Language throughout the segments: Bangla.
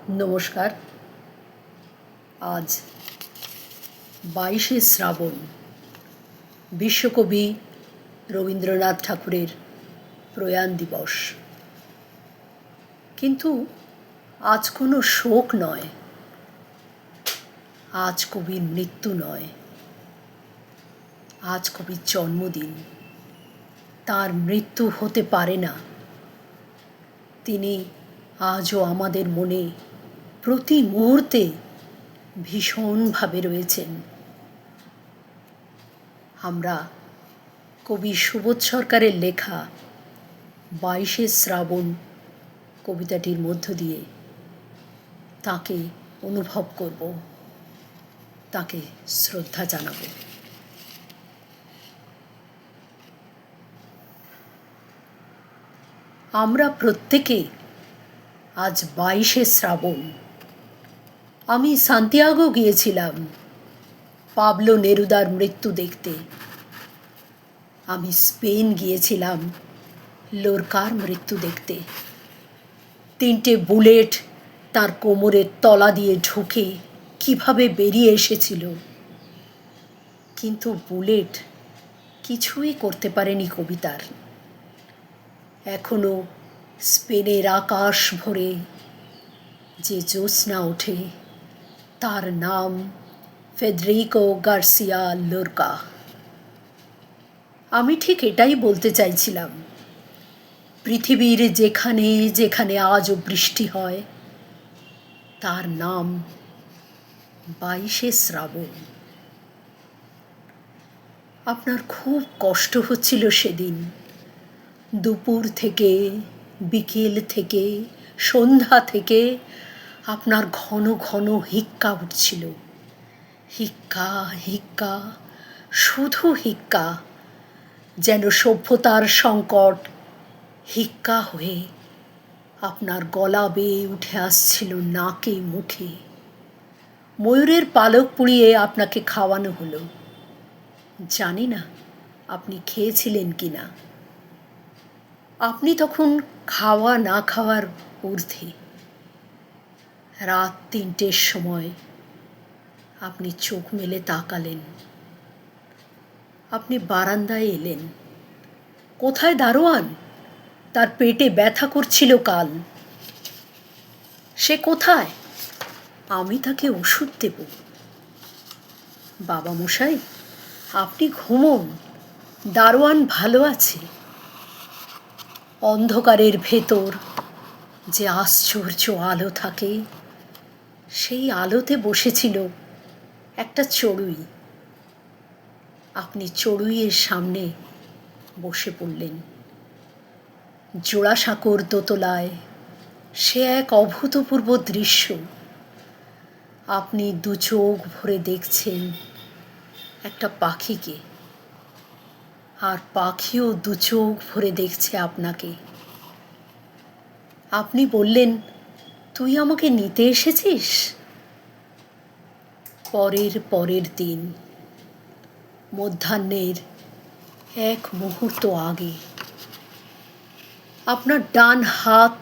নমস্কার। আজ 22শে শ্রাবণ, বিশ্বকবি রবীন্দ্রনাথ ঠাকুরের প্রয়াণ দিবস। কিন্তু আজ কোনো শোক নয়, আজ কবির মৃত্যু নয়, আজ কবির জন্মদিন। তার মৃত্যু হতে পারে না। তিনি আজও আমাদের মনে প্রতি মুহূর্তে ভীষণভাবে রয়েছেন। আমরা কবি সুবোধ সরকারের লেখা 22শে শ্রাবণ কবিতাটির মধ্য দিয়ে তাকে অনুভব করব, তাকে শ্রদ্ধা জানাব। আমরা প্রত্যেকে আজ 22শে শ্রাবণ। আমি সান্তিয়াগো গিয়েছিলাম পাবলো নেরুদার মৃত্যু দেখতে। আমি স্পেন গিয়েছিলাম লোরকার মৃত্যু দেখতে। 3টে বুলেট তার কোমরের তলা দিয়ে ঢুকে কিভাবে বেরিয়ে এসেছিল, কিন্তু বুলেট কিছুই করতে পারেনি কবিতার। এখনো স্পেনের আকাশ ভরে যে জ্যোৎস্না ওঠে, তার নাম ফেদেরিকো গার্সিয়া লোরকা। আমি ঠিক এটাই বলতে চাইছিলাম। পৃথিবীর যেখানে যেখানে আজও বৃষ্টি হয়, তার নাম 22শে শ্রাবণ। আপনার খুব কষ্ট হচ্ছিল সেদিন। দুপুর থেকে, বিকেল থেকে, সন্ধ্যা থেকে আপনার ঘন ঘন হিক্কা উঠছিল। হিক্কা হিক্কা, শুধু হিক্কা, যেন সভ্যতার সংকট হিক্কা হয়ে আপনার গলা বেয়ে উঠে আসছিল নাকে মুখে। ময়ূরের পালক পুড়িয়ে আপনাকে খাওয়ানো হলো। জানি না আপনি খেয়েছিলেন কি না। আপনি তখন খাওয়া না খাওয়ার ঊর্ধ্বে। রাত 3টের সময় আপনি চোখ মেলে তাকালেন। আপনি বারান্দায় এলেন। কোথায় দারোয়ান? তার পেটে ব্যথা করছিল কাল। সে কোথায়? আমি তাকে ওষুধ দেব। বাবা মশাই, আপনি ঘুমোন, দারোয়ান ভালো আছে। অন্ধকারের ভেতর যে আশ্চর্য আলো থাকে, সেই আলোতে বসেছিল একটা চড়ুই। আপনি চড়ুইয়ের সামনে বসে পড়লেন। জোড়াসাঁকোর দোতলায় সে এক অভূতপূর্ব দৃশ্য। আপনি দু চোখ ভরে দেখছেন একটা পাখিকে, আর পাখিও দু চোখ ভরে দেখছে আপনাকে। আপনি বললেন, তুই আমাকে নিতে এসেছিস? পরের দিন মধ্যাহ্নের এক মুহূর্ত আগে আপনার ডান হাত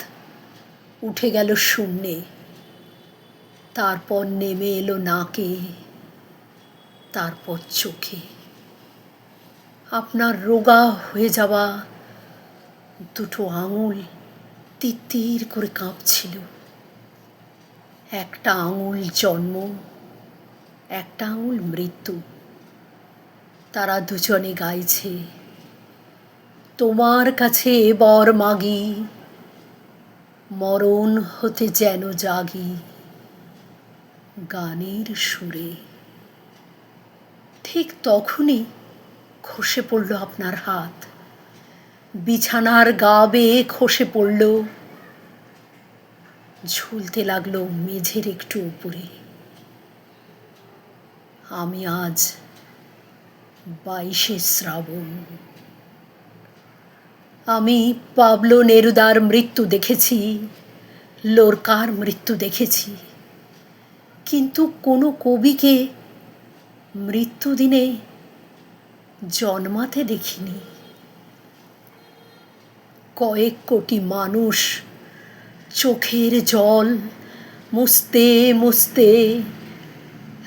উঠে গেল শূন্যে, তারপর নেমে এলো নাকে, তারপর চোখে। আপনার রোগা হয়ে যাওয়া দুটো আঙুল তিত্তির করে কাঁপছিল। একটা আঙুল জন্ম, একটা আঙুল মৃত্যু। তারা দুজনে গাইছে, তোমার কাছে এবার মাগি, মরণ হতে যেন জাগি, গানের সুরে। ঠিক তখনই খসে পড়ল আপনার হাত। বিছানার গা বেয়ে খসে পড়ল, ঝুলতে লাগলো মেঝের একটু উপরে। আমি আজ 22শে শ্রাবণ। আমি পাবলো নেরুদার মৃত্যু দেখেছি, লোরকার মৃত্যু দেখেছি, কিন্তু কোনো কবিকে মৃত্যুদিনে জন্মাতে দেখিনি। কয়েক কোটি মানুষ চোখের জল মুছতে মুছতে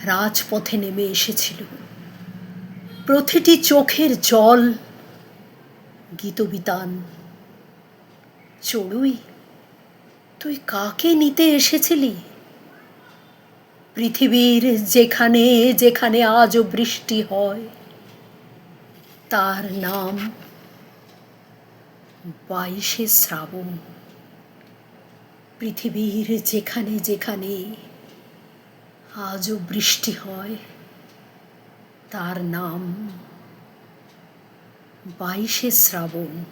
রাজপথে নেমে এসেছিল। প্রতিটি চোখের জল গীতবিতান। চড়ুই, তুই কাকে নিতে এসেছিলি? পৃথিবীর যেখানে যেখানে আজও বৃষ্টি হয়, তার নাম 22শে শ্রাবণ। পৃথিবীর যেখানে যেখানে আজও বৃষ্টি হয়, তার নাম 22শে শ্রাবণ।